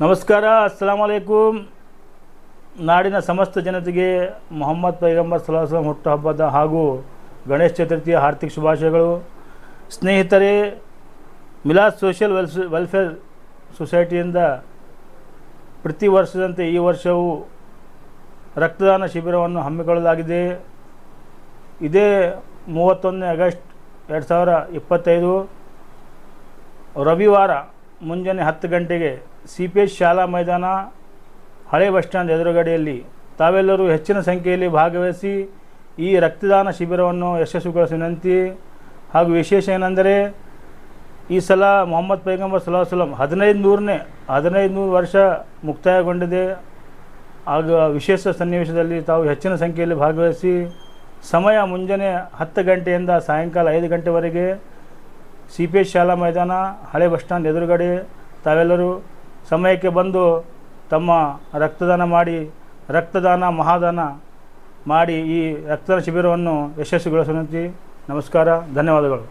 ನಮಸ್ಕಾರ, ಅಸ್ಸಲಾಮು ಅಲೈಕುಮ್. ನಾಡಿನ ಸಮಸ್ತ ಜನತೆಗೆ ಮೊಹಮ್ಮದ್ ಪೈಗಂಬರ್ ಸಲ್ಲಲ್ಲಾಹು ಅಲೈಹಿ ವಸಲ್ಲಂ ಹುಟ್ಟುಹಬ್ಬದ ಹಾಗೂ ಗಣೇಶ ಚತುರ್ಥಿಯ ಹಾರ್ದಿಕ ಶುಭಾಶಯಗಳು. ಸ್ನೇಹಿತರೆ, ಮಿಲಾದ್ ಸೋಷಿಯಲ್ ವೆಲ್ಫೇರ್ ಸೊಸೈಟಿಯಿಂದ ಪ್ರತಿ ವರ್ಷದಂತೆ ಈ ವರ್ಷವೂ ರಕ್ತದಾನ ಶಿಬಿರವನ್ನು ಹಮ್ಮಿಕೊಳ್ಳಲಾಗಿದೆ. ಇದೇ 31 ಆಗಸ್ಟ್ 2025 ರವಿವಾರ ಮುಂಜಾನೆ 10 ಗಂಟೆಗೆ CPS ಶಾಲಾ ಮೈದಾನ, ಹಳೆ ಬಸ್ ಸ್ಟ್ಯಾಂಡ್ ಎದುರುಗಡೆಯಲ್ಲಿ ತಾವೆಲ್ಲರೂ ಹೆಚ್ಚಿನ ಸಂಖ್ಯೆಯಲ್ಲಿ ಭಾಗವಹಿಸಿ ಈ ರಕ್ತದಾನ ಶಿಬಿರವನ್ನು ಯಶಸ್ವಿಗೊಳಿಸುವ ವಿನಂತಿ. ಹಾಗೂ ವಿಶೇಷ ಏನೆಂದರೆ, ಈ ಸಲ ಮೊಹಮ್ಮದ್ ಪೈಗಂಬರ್ ಸಲ್ಲಲ್ಲಾಹು ಅಲೈಹಿ ವಸಲ್ಲಂ 1500 ವರ್ಷ ಮುಕ್ತಾಯಗೊಂಡಿದೆ. ಆಗ ವಿಶೇಷ ಸನ್ನಿವೇಶದಲ್ಲಿ ತಾವು ಹೆಚ್ಚಿನ ಸಂಖ್ಯೆಯಲ್ಲಿ ಭಾಗವಹಿಸಿ ಸಮಯ ಮುಂಜಾನೆ 10 ಗಂಟೆಯಿಂದ ಸಾಯಂಕಾಲ 5 ಗಂಟೆವರೆಗೆ CPS ಶಾಲಾ ಮೈದಾನ, ಹಳೆ ಬಸ್ ಸ್ಟ್ಯಾಂಡ್ ಎದುರುಗಡೆ ತಾವೆಲ್ಲರೂ ಸಮಯಕ್ಕೆ ಬಂದು ತಮ್ಮ ರಕ್ತದಾನ ಮಾಡಿ, ರಕ್ತದಾನ ಮಹಾದಾನ ಮಾಡಿ ಈ ರಕ್ತದಾನ ಶಿಬಿರವನ್ನು ಯಶಸ್ವಿಗೊಳಿಸುವಂತೆ. ನಮಸ್ಕಾರ, ಧನ್ಯವಾದಗಳು.